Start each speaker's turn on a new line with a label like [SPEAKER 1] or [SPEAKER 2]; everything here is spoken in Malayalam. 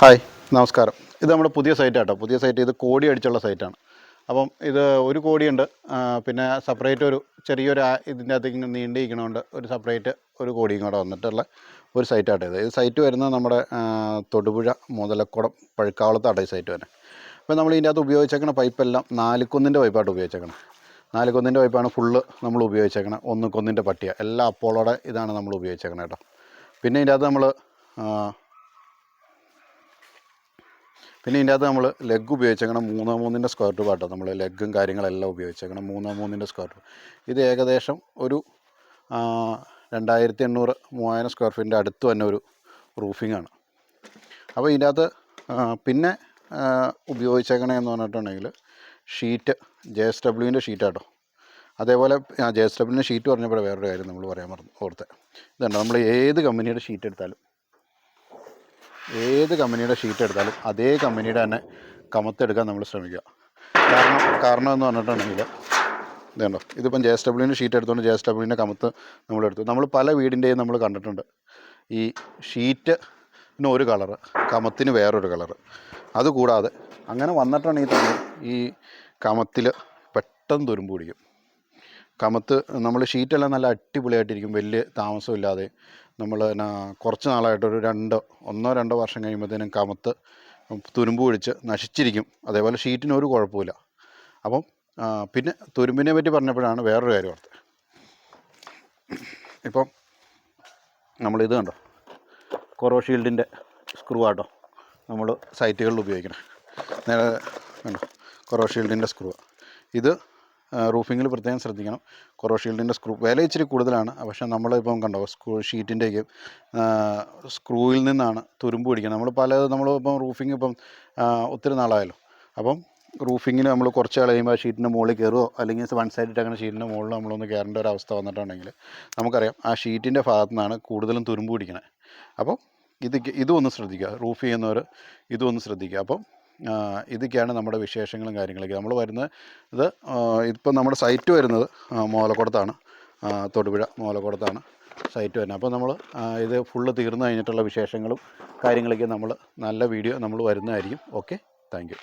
[SPEAKER 1] ഹായ്, നമസ്കാരം. ഇത് നമ്മുടെ പുതിയ സൈറ്റാട്ടോ. പുതിയ സൈറ്റ് ഇത് കോടി അടിച്ചുള്ള സൈറ്റാണ്. അപ്പം ഇത് ഒരു കോടിയുണ്ട്, പിന്നെ സെപ്പറേറ്റ് ഒരു ചെറിയൊരു ഇതിൻ്റെ അകത്തേക്ക് ഇങ്ങനെ നീണ്ടിരിക്കണോണ്ട് ഒരു സെപ്പറേറ്റ് ഒരു കോടിയും കൂടെ വന്നിട്ടുള്ള ഒരു സൈറ്റാട്ടോ ഇത്. സൈറ്റ് വരുന്നത് നമ്മുടെ തൊടുപുഴ മുതലക്കുളം പഴുക്കാവളത്താണ് ഈ സൈറ്റ് തന്നെ. അപ്പോൾ നമ്മൾ ഇതിൻ്റെ അകത്ത് ഉപയോഗിച്ചേക്കണ പൈപ്പെല്ലാം നാലുകൊന്നിൻ്റെ പൈപ്പായിട്ട് ഉപയോഗിച്ചേക്കണം. നാലുകൊന്നിൻ്റെ പൈപ്പാണ് ഫുള്ള് നമ്മൾ ഉപയോഗിച്ചേക്കണം. ഒന്നുകൊന്നിൻ്റെ പട്ടിയ എല്ലാ അപ്പോളോടെ ഇതാണ് നമ്മൾ ഉപയോഗിച്ചേക്കണം കേട്ടോ. പിന്നെ ഇതിൻ്റെ അകത്ത് നമ്മൾ ലെഗ് ഉപയോഗിച്ചേക്കണം 3x3 സ്ക്വയർ ട്യൂബ് ആട്ടോ. നമ്മൾ ലെഗും കാര്യങ്ങളെല്ലാം ഉപയോഗിച്ചേക്കണം 3x3 സ്ക്വയർ ട്യൂബ്. ഇത് ഏകദേശം ഒരു 2800-3000 സ്ക്വയർ ഫീറ്റിൻ്റെ അടുത്ത് തന്നെ ഒരു റൂഫിങ്ങാണ്. അപ്പോൾ ഇതിൻ്റെ അകത്ത് പിന്നെ ഉപയോഗിച്ചേക്കണതെന്ന് പറഞ്ഞിട്ടുണ്ടെങ്കിൽ ഷീറ്റ് JSWൻ്റെ ഷീറ്റാട്ടോ. അതേപോലെ JSWൻ്റെ ഷീറ്റ് പറഞ്ഞപ്പോൾ വേറൊരു കാര്യം നമ്മൾ പറയാൻ ഓർത്തെ. ഇതുണ്ട്, നമ്മൾ ഏത് കമ്പനിയുടെ ഷീറ്റ് എടുത്താലും അതേ കമ്പനിയുടെ തന്നെ കമത്തെടുക്കാൻ നമ്മൾ ശ്രമിക്കുക. കാരണം എന്ന് പറഞ്ഞിട്ടുണ്ടെങ്കിൽ ഇതുണ്ടോ, ഇതിപ്പം JSWൻ്റെ ഷീറ്റ് എടുത്തുകൊണ്ട് JSWൻ്റെ കമത്ത് നമ്മളെടുത്തു. നമ്മൾ പല വീടിൻ്റെയും നമ്മൾ കണ്ടിട്ടുണ്ട് ഈ ഷീറ്റിന് ഒരു കളറ്, കമത്തിന് വേറൊരു കളറ്. അതുകൂടാതെ അങ്ങനെ വന്നിട്ടുണ്ടെങ്കിൽ തന്നെ ഈ കമത്തിൽ പെട്ടെന്ന് തുരുമ്പ് പിടിക്കും. കമത്ത് നമ്മൾ ഷീറ്റെല്ലാം നല്ല അടിപൊളിയായിട്ടിരിക്കും, വലിയ താമസമില്ലാതെ. നമ്മൾ കുറച്ച് നാളായിട്ടൊരു 1-2 വർഷം കഴിയുമ്പോഴത്തേനും കമത്ത് തുരുമ്പ് പിടിച്ച് നശിച്ചിരിക്കും. അതേപോലെ ഷീറ്റിന് ഒരു കുഴപ്പമില്ല. അപ്പം പിന്നെ തുരുമ്പിനെ പറ്റി പറഞ്ഞപ്പോഴാണ് വേറൊരു കാര്യം ഓർത്തത്. ഇപ്പം നമ്മളിത് കണ്ടോ, കൊറോഷീൽഡിൻ്റെ സ്ക്രൂ ആട്ടോ നമ്മൾ സൈറ്റുകളിൽ ഉപയോഗിക്കണം. നേരെ കണ്ടോ, കൊറോഷീൽഡിൻ്റെ സ്ക്രൂ. ഇത് റൂഫിങ്ങിൽ പ്രത്യേകം ശ്രദ്ധിക്കണം. കൊറോഷീൽഡിൻ്റെ സ്ക്രൂ വില ഇച്ചിരി കൂടുതലാണ്. പക്ഷേ നമ്മളിപ്പം കണ്ടോ, ഷീറ്റിൻ്റെയും സ്ക്രൂവിൽ നിന്നാണ് തുരുമ്പ് പിടിക്കുന്നത്. നമ്മളിപ്പം റൂഫിങ് ഒത്തിരി നാളായല്ലോ. അപ്പം റൂഫിങ്ങിന് നമ്മൾ കുറച്ച് കളയുമ്പോൾ ഷീറ്റിൻ്റെ മുകളിൽ കയറുമോ അല്ലെങ്കിൽ വൺ സൈഡ് ഇട്ടങ്ങനെ ഷീറ്റിൻ്റെ മുകളിൽ നമ്മളൊന്ന് കയറേണ്ട ഒരു അവസ്ഥ വന്നിട്ടുണ്ടെങ്കിൽ നമുക്കറിയാം ആ ഷീറ്റിൻ്റെ ഭാഗത്തു നിന്നാണ് കൂടുതലും തുരുമ്പ് പിടിക്കണത്. അപ്പം ഇതും ഒന്ന് ശ്രദ്ധിക്കുക, റൂഫ് ചെയ്യുന്നവർ ഇതും ഒന്ന് ശ്രദ്ധിക്കുക. അപ്പം ഇതൊക്കെയാണ് നമ്മുടെ വിശേഷങ്ങളും കാര്യങ്ങളൊക്കെ. നമ്മൾ വരുന്നത് ഇപ്പം നമ്മുടെ സൈറ്റ് വരുന്നത് മോലക്കുളത്താണ്, തൊടുപുഴ മോലക്കുളത്താണ് സൈറ്റ് വരുന്നത്. അപ്പോൾ നമ്മൾ ഇത് ഫുള്ള് തീർന്നു കഴിഞ്ഞിട്ടുള്ള വിശേഷങ്ങളും കാര്യങ്ങളൊക്കെ നല്ല വീഡിയോ നമ്മൾ വരുന്നതായിരിക്കും. Okay, thank you.